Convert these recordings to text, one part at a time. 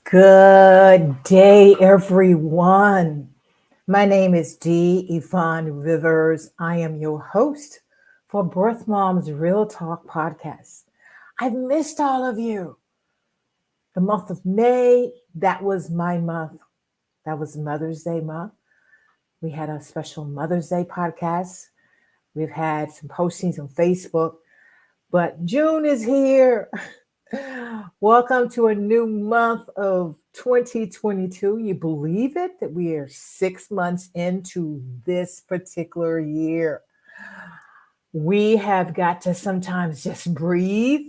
Good day, everyone. My name is Dee Yvonne Rivers. I am your host for Birth Moms Real Talk podcast. I've missed all of you. The month of May, that was my month. That was Mother's Day month. We had a special Mother's Day podcast. We've had some postings on Facebook, but June is here. Welcome to a new month of 2022. You believe it that we are 6 months into this particular year? We have got to sometimes just breathe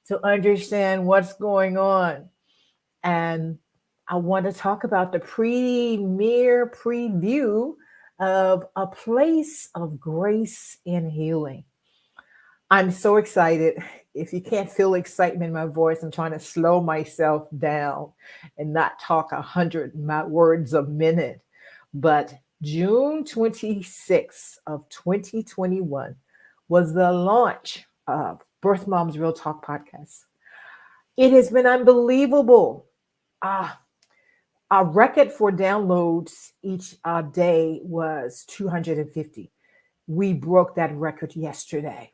to understand what's going on. And I want to talk about the premier preview of A Place of Grace and Healing. I'm so excited. If you can't feel excitement in my voice, I'm trying to slow myself down and not talk 100 words a minute. But June 26th of 2021 was the launch of Birth Moms Real Talk podcast. It has been unbelievable. Our record for downloads each day was 250. We broke that record yesterday.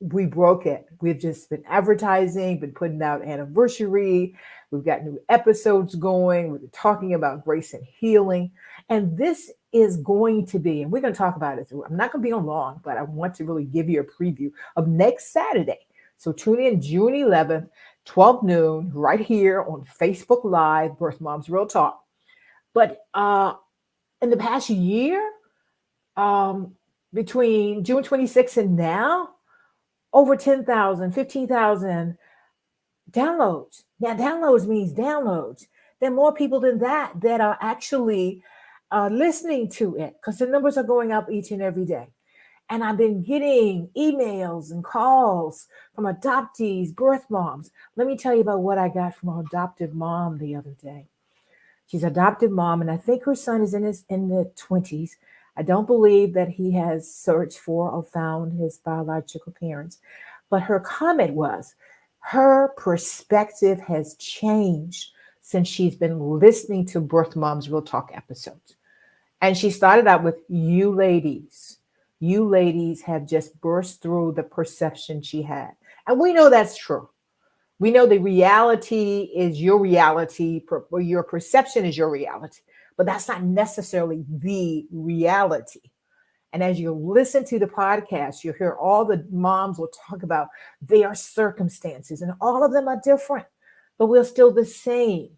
We broke it. We've just been advertising, been putting out anniversary. We've got new episodes going. We've been talking about grace and healing. And this is going to be, and we're going to talk about it. I'm not going to be on long, but I want to really give you a preview of next Saturday. So tune in June 11th, 12 noon, right here on Facebook Live, Birth Moms Real Talk. But in the past year, between June 26th and now, over 10,000, 15,000 downloads. Now, downloads means downloads. There are more people than that are actually listening to it because the numbers are going up each and every day. And I've been getting emails and calls from adoptees, birth moms. Let me tell you about what I got from an adoptive mom the other day. She's an adoptive mom, and I think her son is in the 20s. I don't believe that he has searched for or found his biological parents. But her comment was, her perspective has changed since she's been listening to Birth Moms Real Talk episodes. And she started out with, you ladies have just burst through the perception she had. And we know that's true. We know the reality is your reality, or your perception is your reality. But that's not necessarily the reality. And as you listen to the podcast, you'll hear all the moms will talk about their circumstances, and all of them are different, but we're still the same.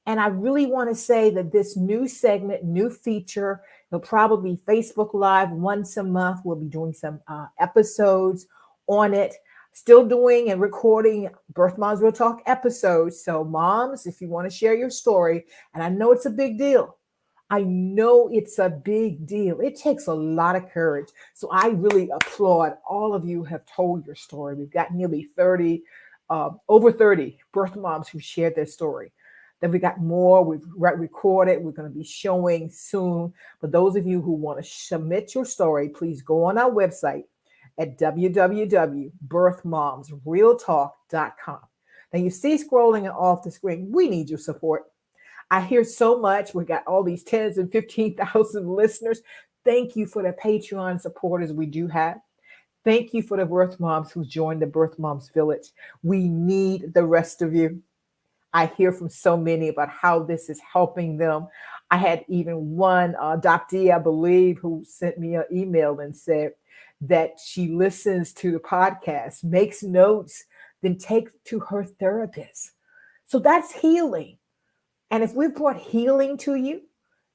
And I really want to say that this new segment, new feature, it'll probably be Facebook Live once a month. We'll be doing some episodes on it. Still doing and recording Birth Moms Real Talk episodes. So moms, if you want to share your story, and I know it's a big deal. It takes a lot of courage. So I really applaud all of you who have told your story. We've got nearly over 30 birth moms who shared their story. Then we got more. We've recorded. We're going to be showing soon. For those of you who want to submit your story, please go on our website at www.birthmomsrealtalk.com. Now you see scrolling off the screen, we need your support. I hear so much. We got all these 10s and 15,000 listeners. Thank you for the Patreon supporters we do have. Thank you for the birth moms who joined the Birth Moms Village. We need the rest of you. I hear from so many about how this is helping them. I had even one adoptee, I believe, who sent me an email and said that she listens to the podcast, makes notes, then takes to her therapist. So that's healing. And if we've brought healing to you,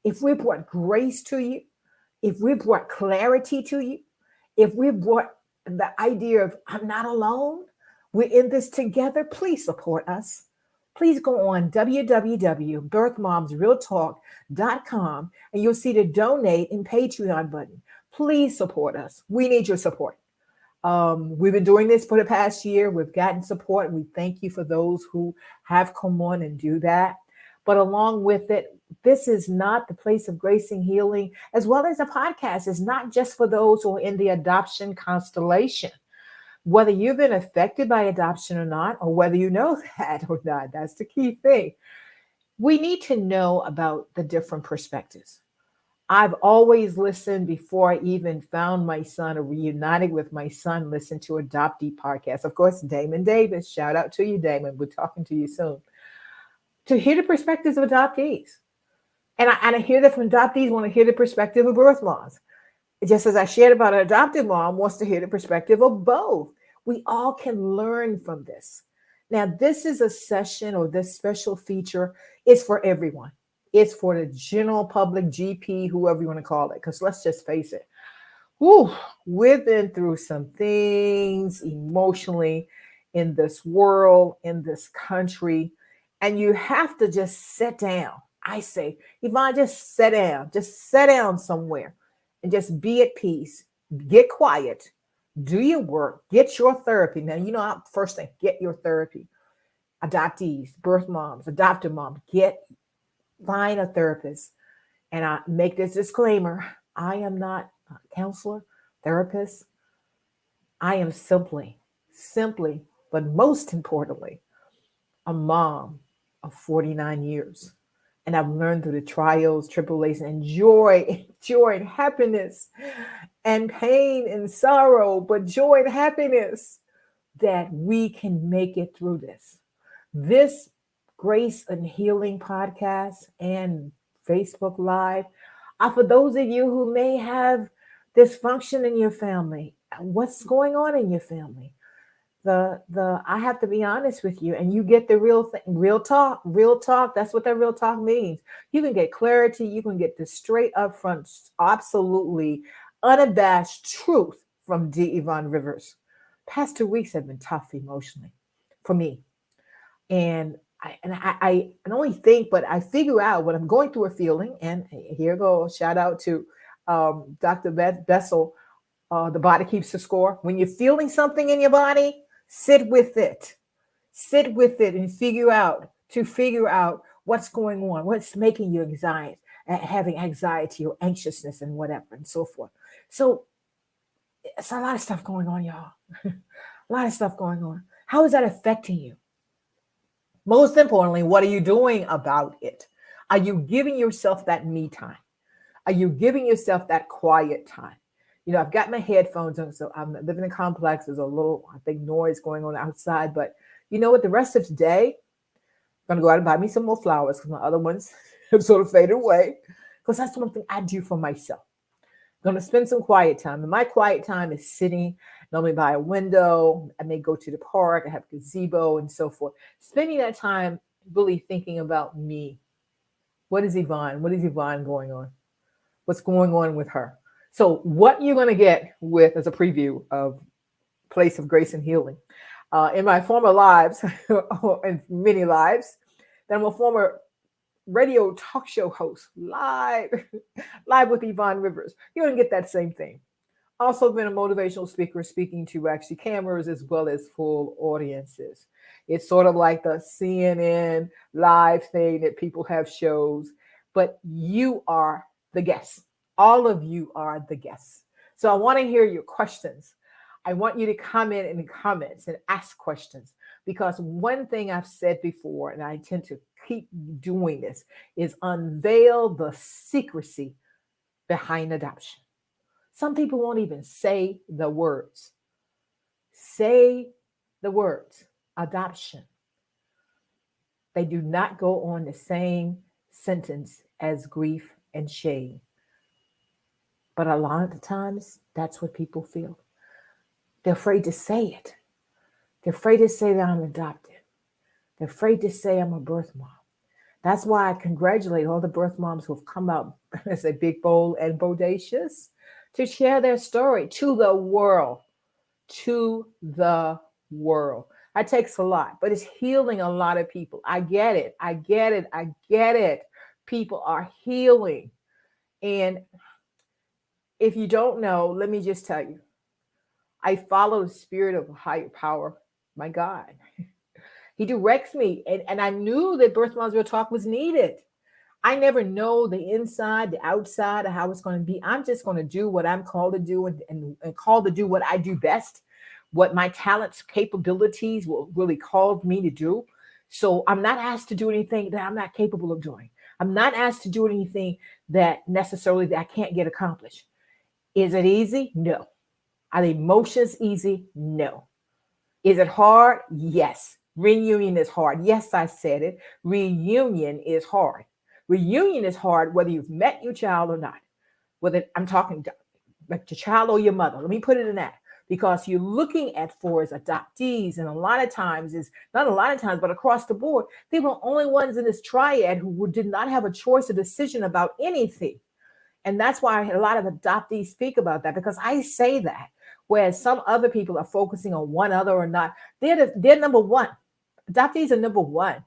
if we've brought grace to you, if we've brought clarity to you, if we've brought the idea of I'm not alone, we're in this together, please support us. Please go on www.birthmomsrealtalk.com and you'll see the donate and Patreon button. Please support us. We need your support. We've been doing this for the past year. We've gotten support. And we thank you for those who have come on and do that. But along with it, this is not the place of grace and healing, as well as the podcast is not just for those who are in the adoption constellation. Whether you've been affected by adoption or not, or whether you know that or not, that's the key thing. We need to know about the different perspectives. I've always listened before I even found my son or reunited with my son, listened to Adoptee podcast. Of course, Damon Davis, shout out to you, Damon. We're talking to you soon. To hear the perspectives of adoptees. And I hear that from adoptees, want to hear the perspective of birth moms. Just as I shared about an adopted mom wants to hear the perspective of both. We all can learn from this. Now, this is a session, or this special feature is for everyone. It's for the general public, GP, whoever you want to call it. Because let's just face it, whew, we've been through some things emotionally in this world, in this country, and you have to just sit down. I say, Yvonne, just sit down somewhere and just be at peace, get quiet, do your work, get your therapy. Now, first thing, get your therapy. Adoptees, birth moms, adopted moms, find a therapist. And I make this disclaimer: I am not a counselor, therapist. I am simply, but most importantly, a mom of 49 years. And I've learned through the trials, tribulations, and joy and happiness, and pain and sorrow, but joy and happiness, that we can make it through this. This Grace and Healing podcast and Facebook Live are for those of you who may have dysfunction in your family. What's going on in your family? I have to be honest with you, and you get the real thing, real talk. That's what that real talk means. You can get clarity. You can get the straight up front, absolutely unabashed truth from D. Yvonne Rivers. Past 2 weeks have been tough emotionally for me. And I can only think, but I figure out when I'm going through a feeling, and here goes, shout out to Dr. Bessel, The Body Keeps the Score. When you're feeling something in your body, sit with it and figure out what's going on, what's making you having anxiety or anxiousness and whatever and so forth. So it's a lot of stuff going on, y'all. A lot of stuff going on. How is that affecting you? Most importantly, what are you doing about it? Are you giving yourself that me time? Are you giving yourself that quiet time? I've got my headphones on, so I'm living in a complex. There's a little, I think, noise going on outside. But you know what? The rest of today, I'm going to go out and buy me some more flowers because my other ones have sort of faded away. Because that's one thing I do for myself. I'm going to spend some quiet time. And my quiet time is sitting normally by a window. I may go to the park. I have a gazebo and so forth. Spending that time really thinking about me. What is Yvonne going on? What's going on with her? So what you're going to get with as a preview of Place of Grace and Healing. In my former lives, in many lives, then I'm a former radio talk show host, live with Yvonne Rivers. You're going to get that same thing. Also been a motivational speaker, speaking to actually cameras as well as full audiences. It's sort of like the CNN live thing that people have shows, but you are the guest. All of you are the guests. So I want to hear your questions. I want you to comment in the comments and ask questions, because one thing I've said before, and I tend to keep doing this, is unveil the secrecy behind adoption. Some people won't even say the words. Say the words, adoption. They do not go on the same sentence as grief and shame. But a lot of the times, that's what people feel. They're afraid to say it. They're afraid to say that I'm adopted. They're afraid to say I'm a birth mom. That's why I congratulate all the birth moms who have come out as a big, bold, and bodacious to share their story to the world. To the world. That takes a lot, but it's healing a lot of people. I get it. People are healing. And if you don't know, let me just tell you, I follow the spirit of a higher power, my God. He directs me. And I knew that Birth Moms Real Talk was needed. I never know the inside, the outside of how it's going to be. I'm just going to do what I'm called to do and called to do what I do best, what my talents, capabilities will really called me to do. So I'm not asked to do anything that I'm not capable of doing. I'm not asked to do anything that necessarily that I can't get accomplished. Is it easy? No. Are the emotions easy? No. Is it hard? Yes. Reunion is hard. Yes, I said it. Reunion is hard. Reunion is hard whether you've met your child or not. Whether I'm talking to like your child or your mother. Let me put it in that. Because you're looking at for as adoptees, and a lot of times is not a lot of times, but across the board, they were the only ones in this triad who did not have a choice or decision about anything. And that's why a lot of adoptees speak about that, because I say that. Whereas some other people are focusing on one other or not, they're number one. Adoptees are number one.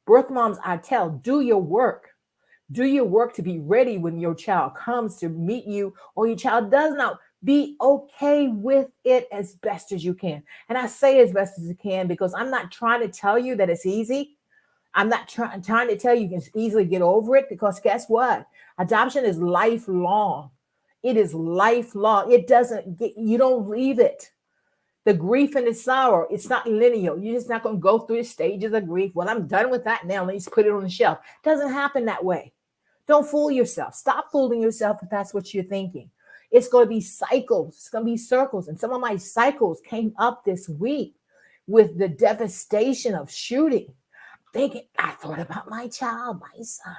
Birth moms, I tell, do your work. Do your work to be ready when your child comes to meet you or your child does not. Be okay with it as best as you can. And I say as best as you can because I'm not trying to tell you that it's easy. I'm not trying to tell you you can easily get over it, because guess what? Adoption is lifelong. It is lifelong. It doesn't get, you don't leave it. The grief and the sorrow, it's not linear. You're just not going to go through the stages of grief. Well, I'm done with that now. Let's put it on the shelf. It doesn't happen that way. Don't fool yourself. Stop fooling yourself if that's what you're thinking. It's going to be cycles. It's going to be circles. And some of my cycles came up this week with the devastation of shooting. Thinking, I thought about my child, my son.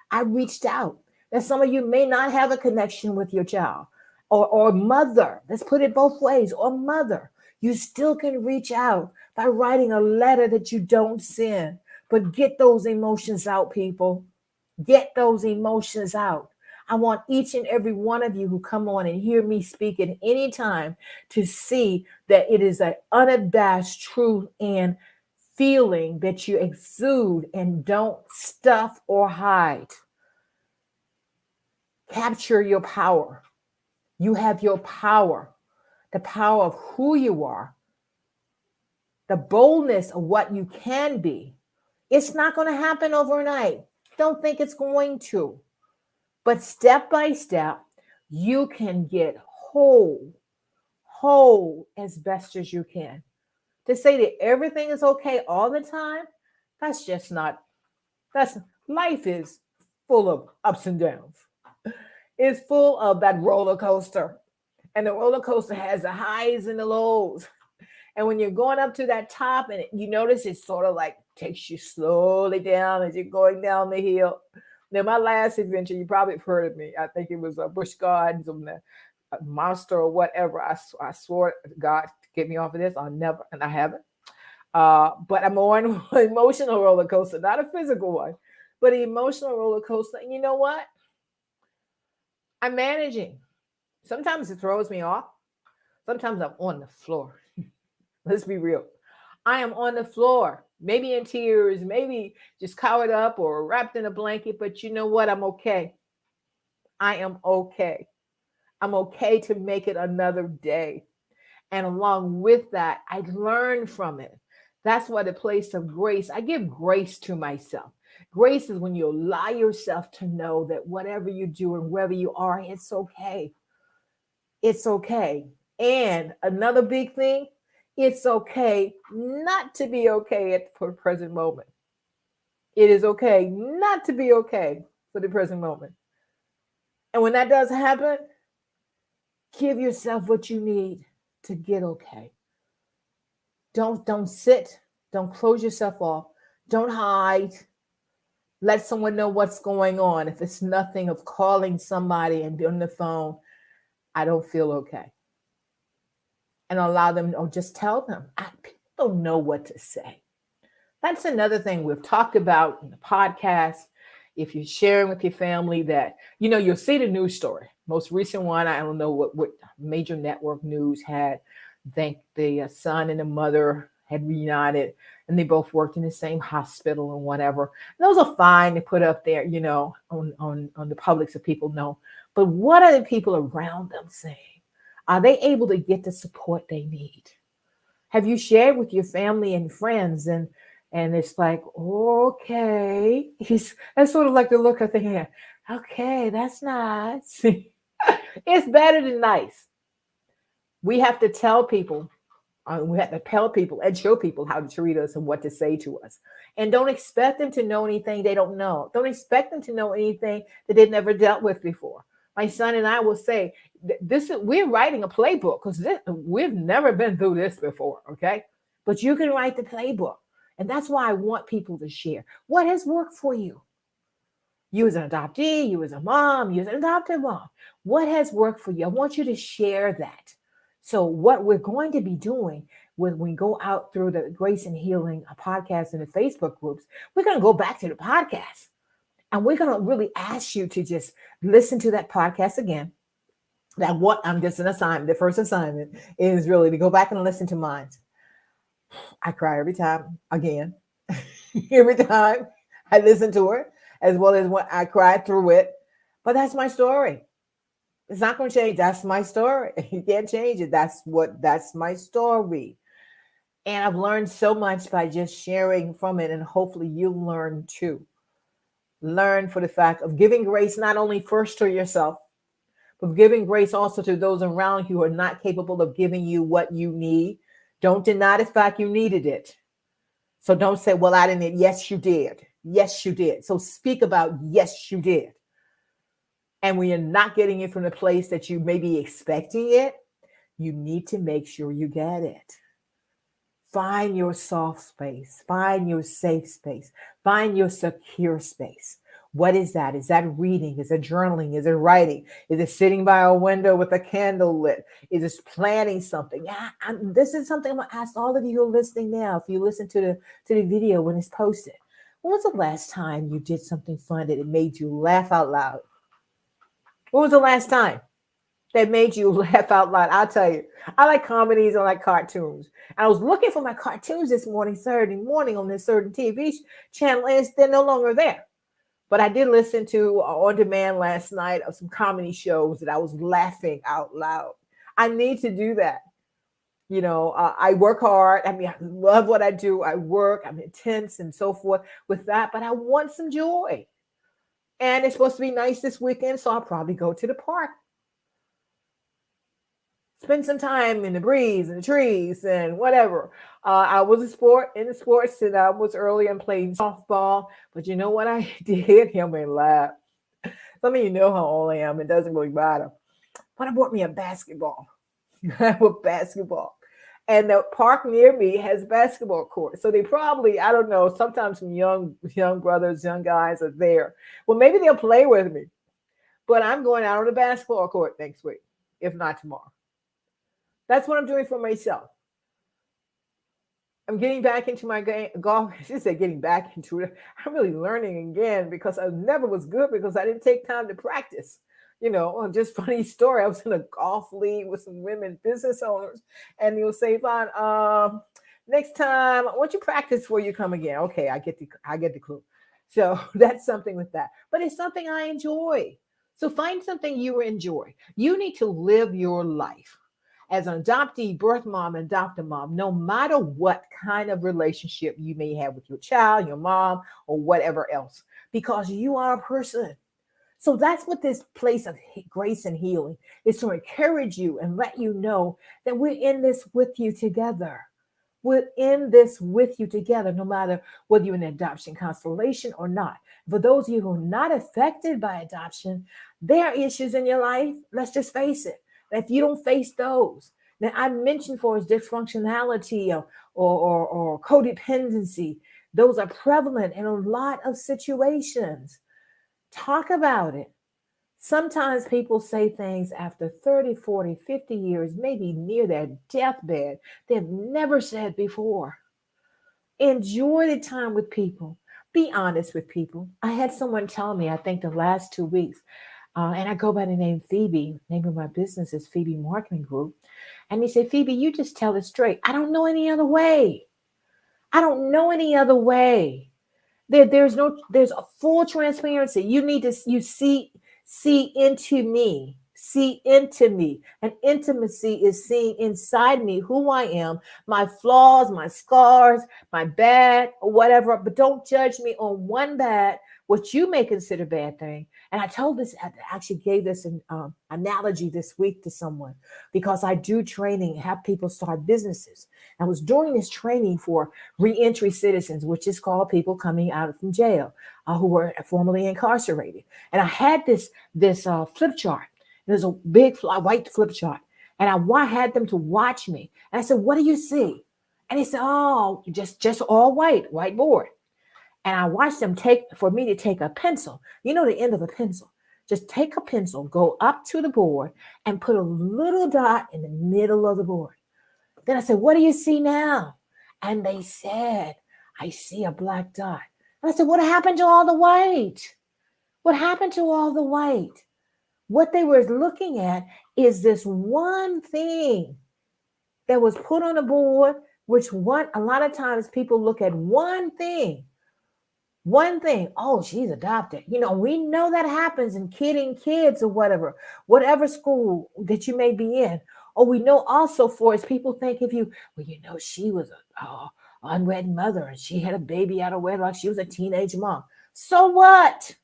I reached out. And some of you may not have a connection with your child or mother. Let's put it both ways. Or mother. You still can reach out by writing a letter that you don't send. But get those emotions out, people. Get those emotions out. I want each and every one of you who come on and hear me speak at any time to see that it is an unabashed truth and feeling that you exude and don't stuff or hide. Capture your power. You have your power, the power of who you are, the boldness of what you can be. It's not going to happen overnight. Don't think it's going to. But step by step, you can get whole as best as you can. To say that everything is okay all the time, that's just not, that's, life is full of ups and downs. It's full of that roller coaster. And the roller coaster has the highs and the lows. And when you're going up to that top and you notice it sort of like takes you slowly down as you're going down the hill. Now, my last adventure, you probably have heard of me. I think it was Busch Gardens on the Monster or whatever. I swore, God, get me off of this. I'll never, and I haven't. But I'm on an emotional roller coaster, not a physical one, but an emotional roller coaster. And you know what? I'm managing. Sometimes it throws me off. Sometimes I'm on the floor. Let's be real. I am on the floor, maybe in tears, maybe just covered up or wrapped in a blanket. But you know what? I'm okay. I am okay. I'm okay to make it another day. And along with that, I learn from it. That's why the place of grace, I give grace to myself. Grace is when you allow yourself to know that whatever you do and wherever you are, it's okay. It's okay. And another big thing, it's okay not to be okay at the present moment. It is okay not to be okay for the present moment. And when that does happen, give yourself what you need to get okay. Don't sit. Don't close yourself off. Don't hide. Let someone know what's going on. If it's nothing of calling somebody and be on the phone, I don't feel okay. And allow them, or just tell them. People don't know what to say. That's another thing we've talked about in the podcast. If you're sharing with your family that, you'll see the news story. Most recent one, I don't know what major network news had. I think the son and the mother had reunited, and they both worked in the same hospital and whatever. And those are fine to put up there, on the public so people know. But what are the people around them saying? Are they able to get the support they need? Have you shared with your family and friends? And it's like, okay. That's sort of like the look of the hand. Okay, that's nice. It's better than nice. We have to tell people We have to tell people and show people how to treat us and what to say to us. And don't expect them to know anything they don't know. Don't expect them to know anything that they've never dealt with before. My son and I will say, "This is we're writing a playbook because we've never been through this before." Okay, but you can write the playbook, and that's why I want people to share what has worked for you. You as an adoptee, you as a mom, you as an adopted mom. What has worked for you? I want you to share that. So, what we're going to be doing when we go out through the Grace and Healing podcast and the Facebook groups, we're going to go back to the podcast and we're going to really ask you to just listen to that podcast again. That what I'm just an assignment. The first assignment is really to go back and listen to mine. I cry every time again, every time I listen to it, as well as when I cried through it. But that's my story. It's not going to change. That's my story. You can't change it. That's my story. And I've learned so much by just sharing from it. And hopefully you'll learn too. Learn for the fact of giving grace, not only first to yourself, but giving grace also to those around you who are not capable of giving you what you need. Don't deny the fact you needed it. So don't say, well, I didn't. Yes, you did. Yes, you did. So speak about, yes, you did. And when you're not getting it from the place that you may be expecting it, you need to make sure you get it. Find your soft space. Find your safe space. Find your secure space. What is that? Is that reading? Is it journaling? Is it writing? Is it sitting by a window with a candle lit? Is it planning something? This is something I'm going to ask all of you who are listening now. If you listen to the video when it's posted, when was the last time you did something fun that it made you laugh out loud? When was the last time that made you laugh out loud? I'll tell you, I like comedies, I like cartoons. I was looking for my cartoons this morning, Saturday morning on this certain TV channel, and they're no longer there. But I did listen to On Demand last night of some comedy shows that I was laughing out loud. I need to do that. You know, I work hard. I mean, I love what I do. I work, I'm intense and so forth with that, but I want some joy. And it's supposed to be nice this weekend, so I'll probably go to the park. Spend some time in the breeze and the trees and whatever. I was in the sports, and I was early and playing softball. But you know what I did? Hear me laugh. Some of you know how old I am. It doesn't really matter. But I bought me a basketball. I bought basketball. And the park near me has basketball courts. So they probably, I don't know, sometimes some young brothers, young guys are there. Well, maybe they'll play with me. But I'm going out on the basketball court next week, if not tomorrow. That's what I'm doing for myself. I'm getting back into my golf. I should say getting back into it. I'm really learning again because I never was good because I didn't take time to practice. You know, just funny story. I was in a golf league with some women business owners, and you'll say, "Fine, next time, I want you practice before you come again." Okay, I get the clue. So that's something with that. But it's something I enjoy. So find something you enjoy. You need to live your life as an adoptee, birth mom, and adopted mom, no matter what kind of relationship you may have with your child, your mom, or whatever else, because you are a person. So that's what this place of grace and healing is, to encourage you and let you know that we're in this with you together. We're in this with you together, no matter whether you're in an adoption constellation or not. For those of you who are not affected by adoption, there are issues in your life. Let's just face it. If you don't face those, then I mentioned for as dysfunctionality or codependency, those are prevalent in a lot of situations. Talk about it. Sometimes people say things after 30, 40, 50 years, maybe near their deathbed, they've never said before. Enjoy the time with people. Be honest with people. I had someone tell me, I think the last 2 weeks, and I go by the name Phoebe. The name of my business is Phoebe Marketing Group. And he said, Phoebe, you just tell it straight. I don't know any other way. I don't know any other way. There's a full transparency. You need to, you see into me. See into me. And intimacy is seeing inside me who I am, my flaws, my scars, my bad, or whatever. But don't judge me on one bad, what you may consider a bad thing. And I told this, I actually gave this an analogy this week to someone because I do training, have people start businesses. I was doing this training for reentry citizens, which is called people coming out from jail who were formerly incarcerated. And I had this flip chart. There's a big white flip chart. And I had them to watch me. And I said, what do you see? And he said, oh, just all whiteboard. And I watched them for me to take a pencil, the end of a pencil. Just take a pencil, go up to the board and put a little dot in the middle of the board. Then I said, what do you see now? And they said, I see a black dot. And I said, what happened to all the white? What happened to all the white? What they were looking at is this one thing that was put on the board, which a lot of times people look at one thing. One thing, oh, she's adopted. We know that happens in kids or whatever school that you may be in. Or we know also people think of you, she was an unwed mother and she had a baby out of wedlock. She was a teenage mom. So what?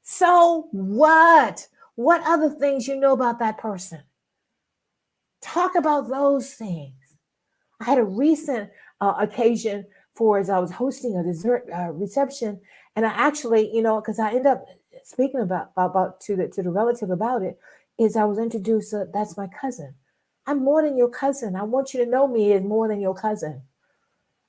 So what? What other things you know about that person? Talk about those things. I had a recent occasion as I was hosting a dessert reception, and I actually, because I end up speaking about to the relative about it, is I was introduced. That's my cousin. I'm more than your cousin. I want you to know me as more than your cousin.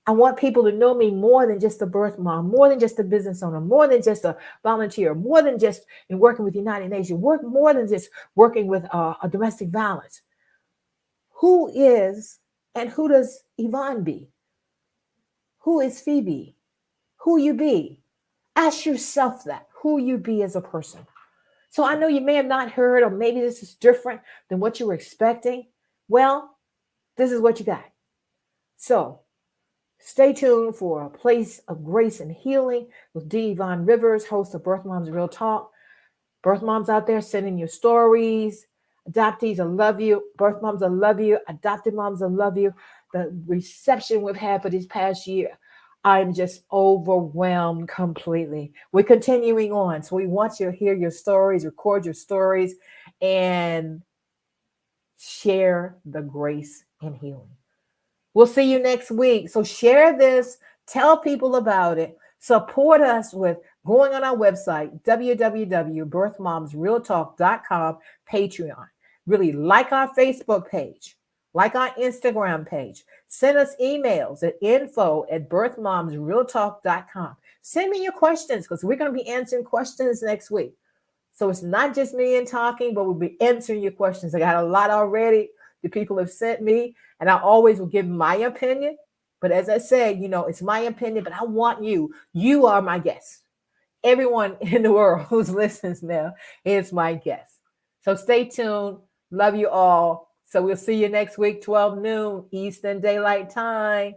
I want people to know me more than just a birth mom, more than just a business owner, more than just a volunteer, more than just in working with United Nations, more than just working with a domestic violence. Who is and who does Yvonne be? Who is Phoebe? Who you be? Ask yourself that, who you be as a person. So I know you may have not heard, or maybe this is different than what you were expecting. Well, this is what you got. So stay tuned for a place of grace and healing with D. Yvonne Rivers, host of Birth Moms Real Talk. Birth moms out there, sending your stories. Adoptees, I love you. Birth moms, I love you. Adopted moms, I love you. The reception we've had for this past year, I'm just overwhelmed completely. We're continuing on. So we want you to hear your stories, record your stories, and share the grace and healing. We'll see you next week. So share this, tell people about it, support us with going on our website, www.birthmomsrealtalk.com, Patreon. Really like our Facebook page, like our Instagram page. Send us emails at info@birthmomsrealtalk.com. Send me your questions because we're going to be answering questions next week. So it's not just me and talking, but we'll be answering your questions. I got a lot already that people have sent me, and I always will give my opinion. But as I said, it's my opinion, but I want you. You are my guest. Everyone in the world who's listening now is my guest. So stay tuned. Love you all. So we'll see you next week, 12 noon Eastern Daylight Time.